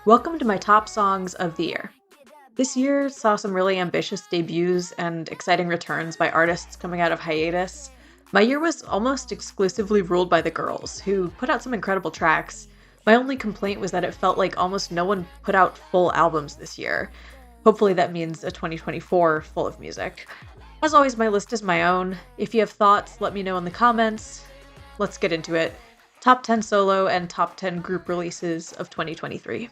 Welcome to my top songs of the year. This year saw some really ambitious debuts and exciting returns by artists coming out of hiatus. My year was almost exclusively ruled by the girls, who put out some incredible tracks. My only complaint was that it felt like almost no one put out full albums this year. Hopefully that means a 2024 full of music. As always, my list is my own. If you have thoughts, let me know in the comments. Let's get into it. Top 10 solo and top 10 group releases of 2023.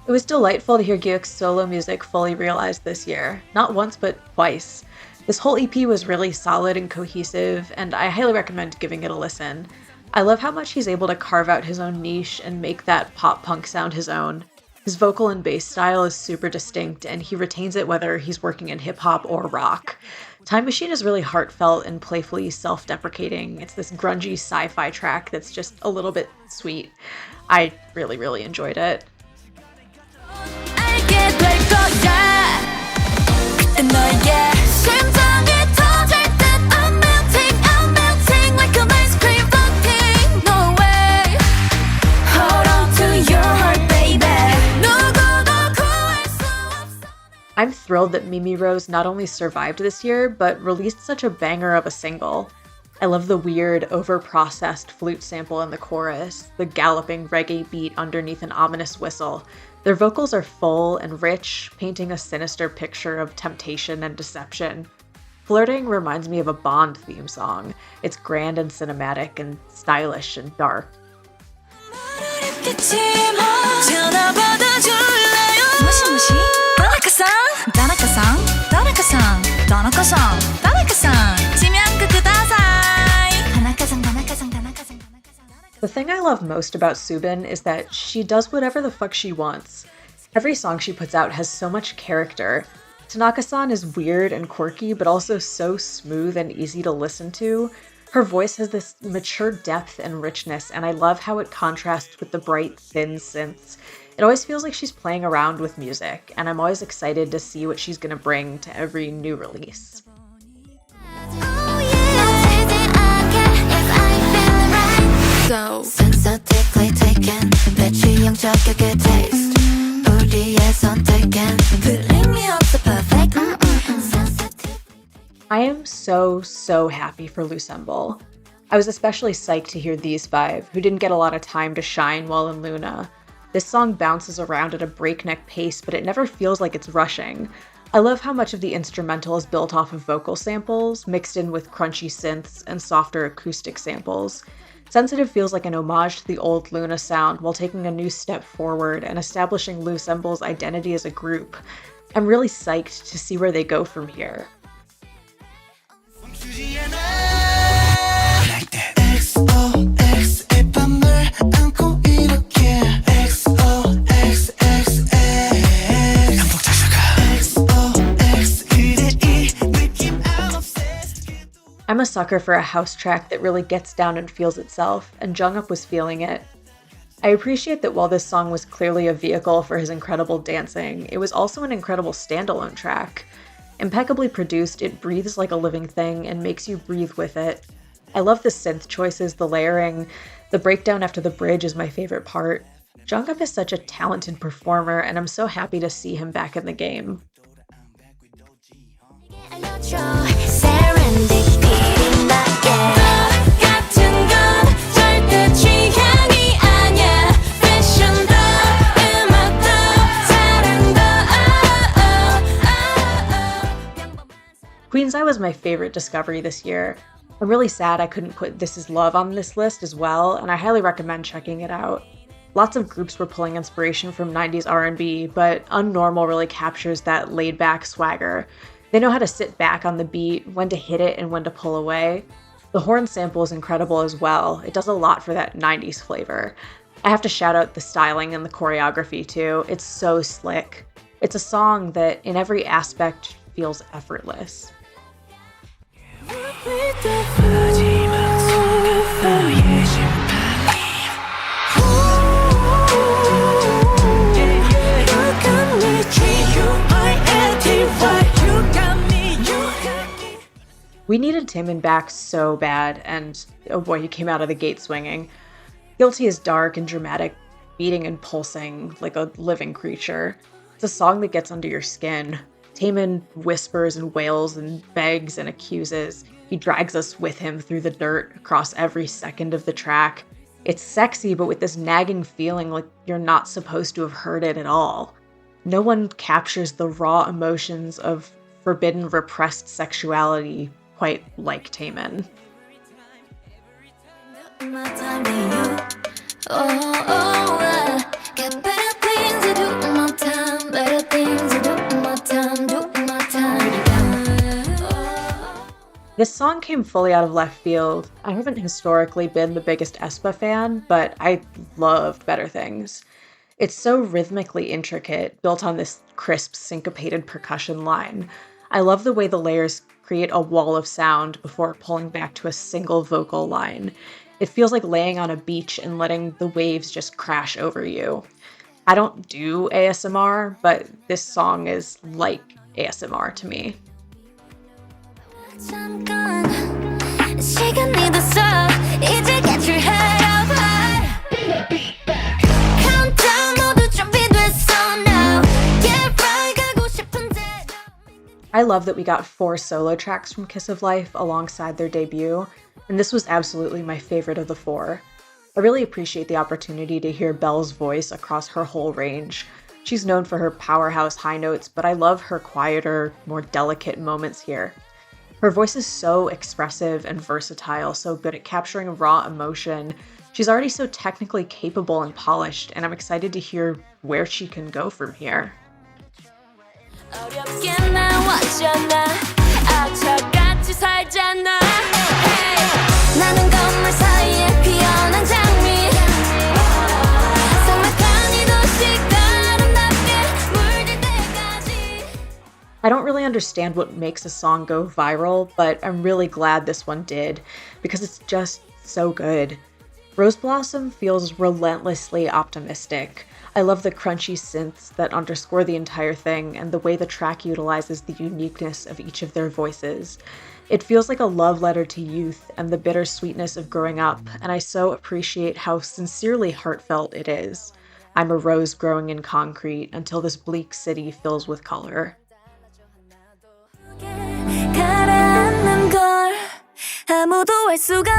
It was delightful to hear Gyeok's solo music fully realized this year. Not once, but twice. This whole EP was really solid and cohesive, and I highly recommend giving it a listen. I love how much he's able to carve out his own niche and make that pop-punk sound his own. His vocal and bass style is super distinct, and he retains it whether he's working in hip-hop or rock. Time Machine is really heartfelt and playfully self-deprecating. It's this grungy sci-fi track that's just a little bit sweet. I really enjoyed it. I'm thrilled that Mimi Rose not only survived this year, but released such a banger of a single. I love the weird, over-processed flute sample in the chorus, the galloping reggae beat underneath an ominous whistle. Their vocals are full and rich, painting a sinister picture of temptation and deception. Flirting reminds me of a Bond theme song. It's grand and cinematic and stylish and dark. The thing I love most about Soobin is that she does whatever the fuck she wants. Every song she puts out has so much character. Tanaka-san is weird and quirky, but also so smooth and easy to listen to. Her voice has this mature depth and richness, and I love how it contrasts with the bright, thin synths. It always feels like she's playing around with music, and I'm always excited to see what she's gonna bring to every new release. So sensitively taken, 배취형적격의 taste. 우리의 선택은 filling me up so perfect. I am so happy for Lucemble. I was especially psyched to hear these five, who didn't get a lot of time to shine while in Luna. This song bounces around at a breakneck pace, but it never feels like it's rushing. I love how much of the instrumental is built off of vocal samples, mixed in with crunchy synths and softer acoustic samples. Sensitive feels like an homage to the old Luna sound while taking a new step forward and establishing Lucemble's identity as a group. I'm really psyched to see where they go from here. I'm a sucker for a house track that really gets down and feels itself, and Jungkook was feeling it. I appreciate that while this song was clearly a vehicle for his incredible dancing, it was also an incredible standalone track. Impeccably produced, it breathes like a living thing and makes you breathe with it. I love the synth choices, the layering. The breakdown after the bridge is my favorite part. Jungkook is such a talented performer, and I'm so happy to see him back in the game. Queen's Eye was my favorite discovery this year. I'm really sad I couldn't put This Is Love on this list as well, and I highly recommend checking it out. Lots of groups were pulling inspiration from 90s R&B, but Unnormal really captures that laid-back swagger. They know how to sit back on the beat, when to hit it and when to pull away. The horn sample is incredible as well. It does a lot for that 90s flavor. I have to shout out the styling and the choreography too. It's so slick. It's a song that, in every aspect, feels effortless. We needed Taemin back so bad, and oh boy, he came out of the gate swinging. Guilty is dark and dramatic, beating and pulsing like a living creature. It's a song that gets under your skin. Taemin whispers and wails and begs and accuses. He drags us with him through the dirt across every second of the track. It's sexy, but with this nagging feeling like you're not supposed to have heard it at all. No one captures the raw emotions of forbidden, repressed sexuality quite like Taemin. This song came fully out of left field. I haven't historically been the biggest aespa fan, but I loved Better Things. It's so rhythmically intricate, built on this crisp, syncopated percussion line. I love the way the layers create a wall of sound before pulling back to a single vocal line. It feels like laying on a beach and letting the waves just crash over you. I don't do ASMR, but this song is like ASMR to me. 잠깐 시간이 됐어 이제 get your head up high countdown 모두 준비됐어 now get right 가고 싶은데 I love that we got 4 solo tracks from Kiss of Life alongside their debut, and this was absolutely my favorite of the 4. I really appreciate the opportunity to hear Belle's voice across her whole range. She's known for her powerhouse high notes, but I love her quieter, more delicate moments here. Her voice is so expressive and versatile, so good at capturing raw emotion. She's already so technically capable and polished, and I'm excited to hear where she can go from here. 어렵게 나왔잖아 악착같이 살잖아 hey. 나는 건물 사이에 피어난 장미 삭막한 이 도시가 아름답게 물들 때까지 I don't really understand what makes a song go viral, but I'm really glad this one did, because it's just so good. Rose Blossom feels relentlessly optimistic. I love the crunchy synths that underscore the entire thing and the way the track utilizes the uniqueness of each of their voices. It feels like a love letter to youth and the bittersweetness of growing up, and I so appreciate how sincerely heartfelt it is. I'm a rose growing in concrete until this bleak city fills with color. 가라앉는 걸 아무도 알 수가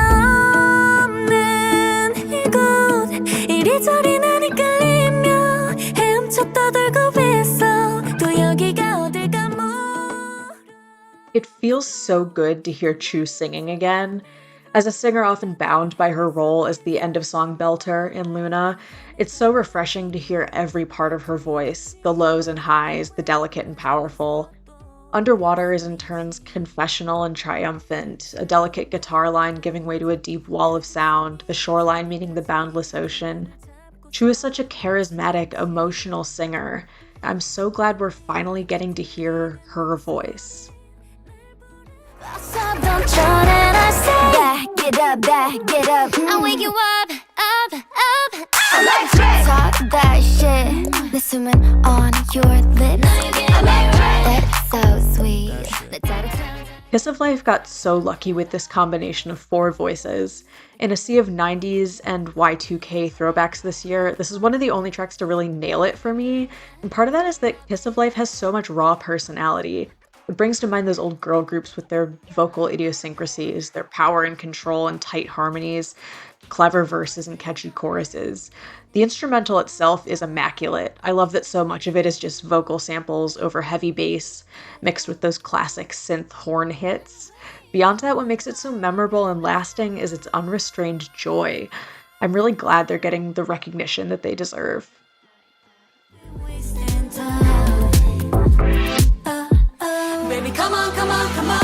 없는 이곳 이리저리 난 헷갈리며 헤엄쳐 떠돌고 있어 또 여기가 어딜까 It feels so good to hear Chu singing again. As a singer often bound by her role as the end-of-song belter in Luna, it's so refreshing to hear every part of her voice, the lows and highs, the delicate and powerful. Underwater is in turns confessional and triumphant, a delicate guitar line giving way to a deep wall of sound, the shoreline meeting the boundless ocean. Chu is such a charismatic, emotional singer. I'm so glad we're finally getting to hear her voice. Back it up I'll wake you up Talk that shit 내 숨은 on your lips That's so sweet Kiss of Life got so lucky with this combination of 4 voices. In a sea of 90s and Y2K throwbacks this year, this is one of the only tracks to really nail it for me, and part of that is that Kiss of Life has so much raw personality. It brings to mind those old girl groups with their vocal idiosyncrasies, their power and control and tight harmonies, clever verses and catchy choruses. The instrumental itself is immaculate. I love that so much of it is just vocal samples over heavy bass, mixed with those classic synth horn hits. Beyond that, what makes it so memorable and lasting is its unrestrained joy. I'm really glad they're getting the recognition that they deserve. Baby, come on, come on, come on.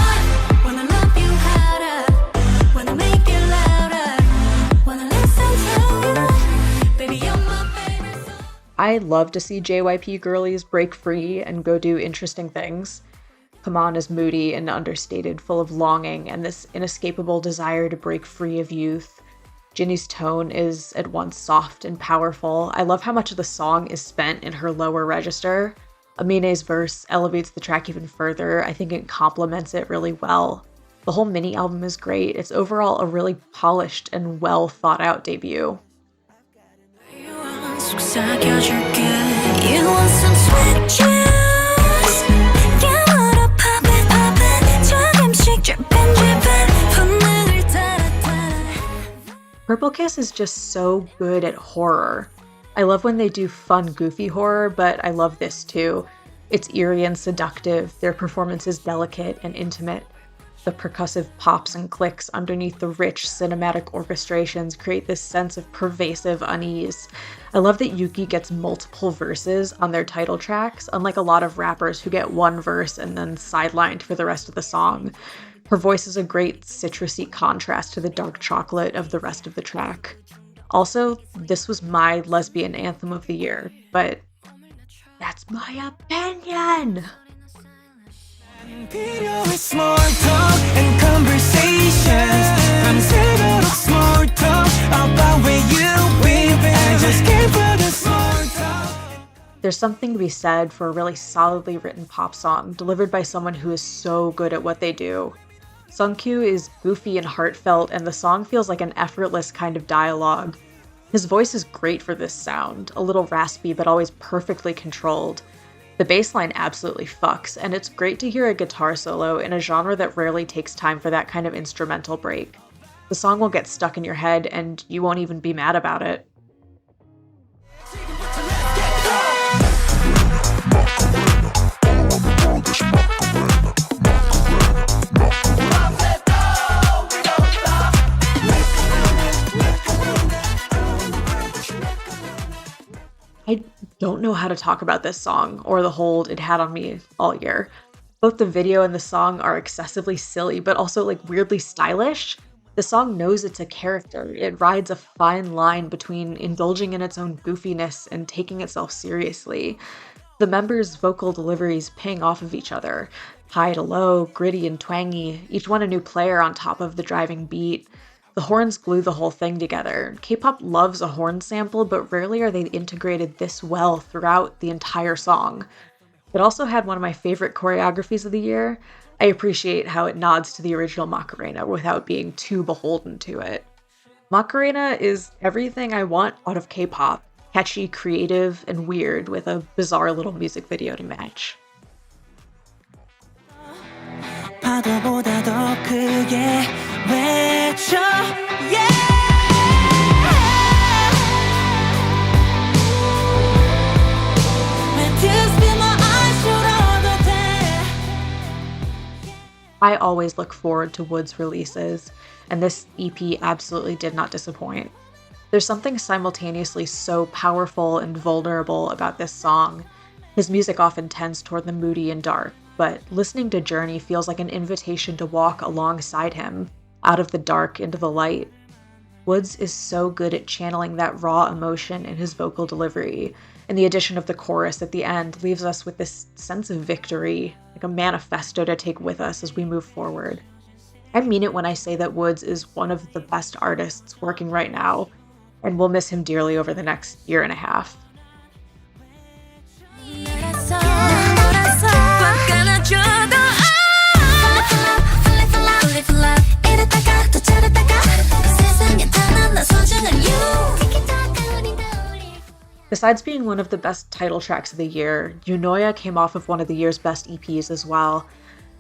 Wanna love you harder. Wanna make it louder. Wanna listen to you. Baby, you're my favorite song. I love to see JYP girlies break free and go do interesting things. Come On is moody and understated, full of longing and this inescapable desire to break free of youth. Jinny's tone is at once soft and powerful. I love how much of the song is spent in her lower register. Amine's verse elevates the track even further. I think it complements it really well. The whole mini album is great. It's overall a really polished and well thought out debut. You want some sweet juice? You wanna pop it, 조금씩 drippin', 분명을 따라. Purple Kiss is just so good at horror. I love when they do fun, goofy horror, but I love this too. It's eerie and seductive, their performance is delicate and intimate. The percussive pops and clicks underneath the rich cinematic orchestrations create this sense of pervasive unease. I love that Yuki gets multiple verses on their title tracks, unlike a lot of rappers who get one verse and then sidelined for the rest of the song. Her voice is a great citrusy contrast to the dark chocolate of the rest of the track. Also, this was my lesbian anthem of the year, but that's my opinion! 필요해 small talk and conversations. I'm sick of small talk about where you've been. I just came for the small talk. There's something to be said for a really solidly written pop song delivered by someone who is so good at what they do. Sungkyu is goofy and heartfelt, and the song feels like an effortless kind of dialogue. His voice is great for this sound, a little raspy but always perfectly controlled. The bass line absolutely fucks, and it's great to hear a guitar solo in a genre that rarely takes time for that kind of instrumental break. The song will get stuck in your head, and you won't even be mad about it. I don't know how to talk about this song or the hold it had on me all year. Both the video and the song are excessively silly, but also like weirdly stylish. The song knows it's a character. It rides a fine line between indulging in its own goofiness and taking itself seriously. The members' vocal deliveries ping off of each other. High to low, gritty and twangy, each one a new player on top of the driving beat. The horns glue the whole thing together. K-pop loves a horn sample, but rarely are they integrated this well throughout the entire song. It also had one of my favorite choreographies of the year. I appreciate how it nods to the original Macarena without being too beholden to it. Macarena is everything I want out of K-pop. Catchy, creative, and weird with a bizarre little music video to match. 파도보다 더 크게 외쳐 I always look forward to Wood's releases, and this EP absolutely did not disappoint. There's something simultaneously so powerful and vulnerable about this song. His music often tends toward the moody and dark, but listening to Journey feels like an invitation to walk alongside him, out of the dark into the light. Woods is so good at channeling that raw emotion in his vocal delivery, and the addition of the chorus at the end leaves us with this sense of victory, like a manifesto to take with us as we move forward. I mean it when I say that Woods is one of the best artists working right now, and we'll miss him dearly over the next year and a half. Besides being one of the best title tracks of the year, Yunoya came off of one of the year's best EPs as well.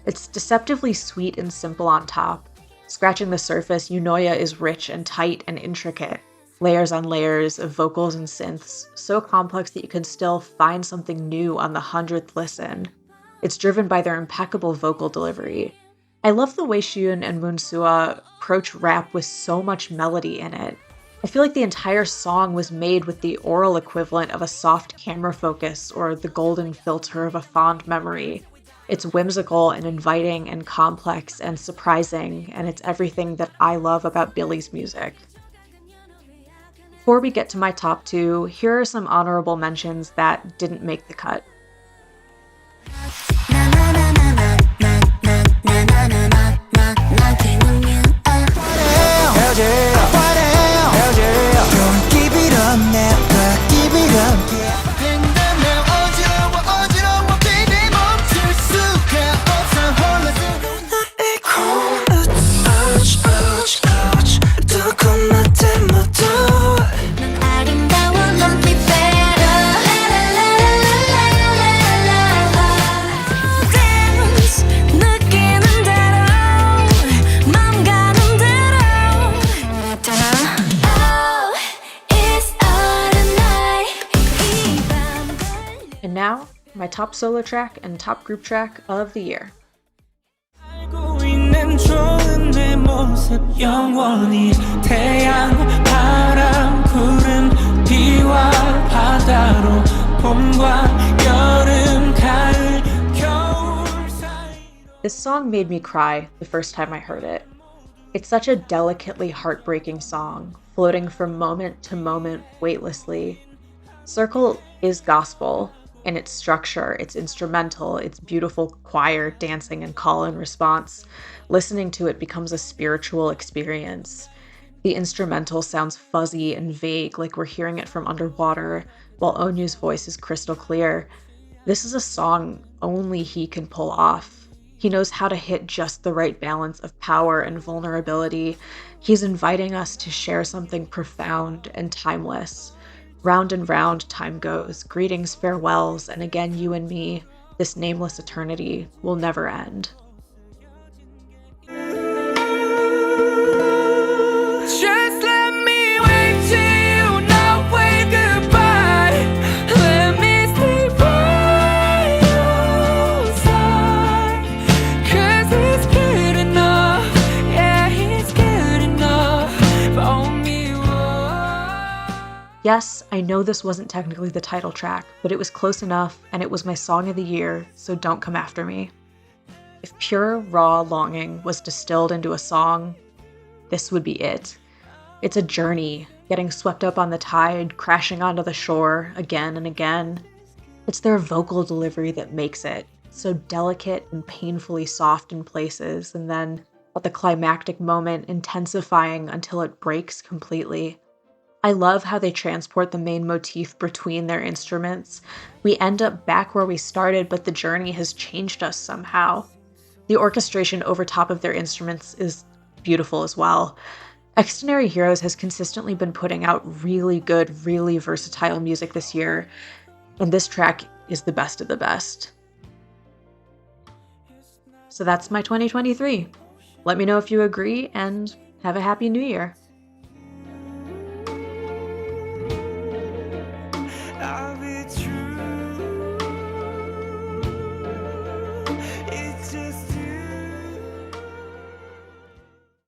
It's deceptively sweet and simple on top. Scratching the surface, Yunoya is rich and tight and intricate. Layers on layers of vocals and synths, so complex that you can still find something new on the 100th listen. It's driven by their impeccable vocal delivery. I love the way Shiyun and Moonsua approach rap with so much melody in it. I feel like the entire song was made with the oral equivalent of a soft camera focus or the golden filter of a fond memory. It's whimsical and inviting and complex and surprising, and it's everything that I love about Billy's music. Before we get to my top two, here are some honorable mentions that didn't make the cut. top solo track and top group track of the year. 알고 있는 좋은 내 모습 영원히 태양 바람 구름 비와 바다로 봄과 여름 가을 겨울 사이로 This song made me cry the first time I heard it. It's such a delicately heartbreaking song, floating from moment to moment weightlessly. Circle is gospel in its structure, its instrumental, its beautiful choir dancing and call and response. Listening to it becomes a spiritual experience. The instrumental sounds fuzzy and vague, like we're hearing it from underwater, while Onyu's voice is crystal clear. This is a song only he can pull off. He knows how to hit just the right balance of power and vulnerability. He's inviting us to share something profound and timeless. Round and round time goes, greetings, farewells, and again you and me, this nameless eternity will never end. Just let me wave to you, not wave goodbye. Let me stay by your side. 'Cause it's good enough, yeah, it's good enough for me. Yes, I know this wasn't technically the title track, but it was close enough, and it was my song of the year, so don't come after me. If pure, raw longing was distilled into a song, this would be it. It's a journey, getting swept up on the tide, crashing onto the shore again and again. It's their vocal delivery that makes it, so delicate and painfully soft in places, and then at the climactic moment, intensifying until it breaks completely. I love how they transport the main motif between their instruments. We end up back where we started, but the journey has changed us somehow. The orchestration over top of their instruments is beautiful as well. Extraordinary Heroes has consistently been putting out really good, really versatile music this year, and this track is the best of the best. So that's my 2023. Let me know if you agree, and have a happy new year. I'll be true. It's just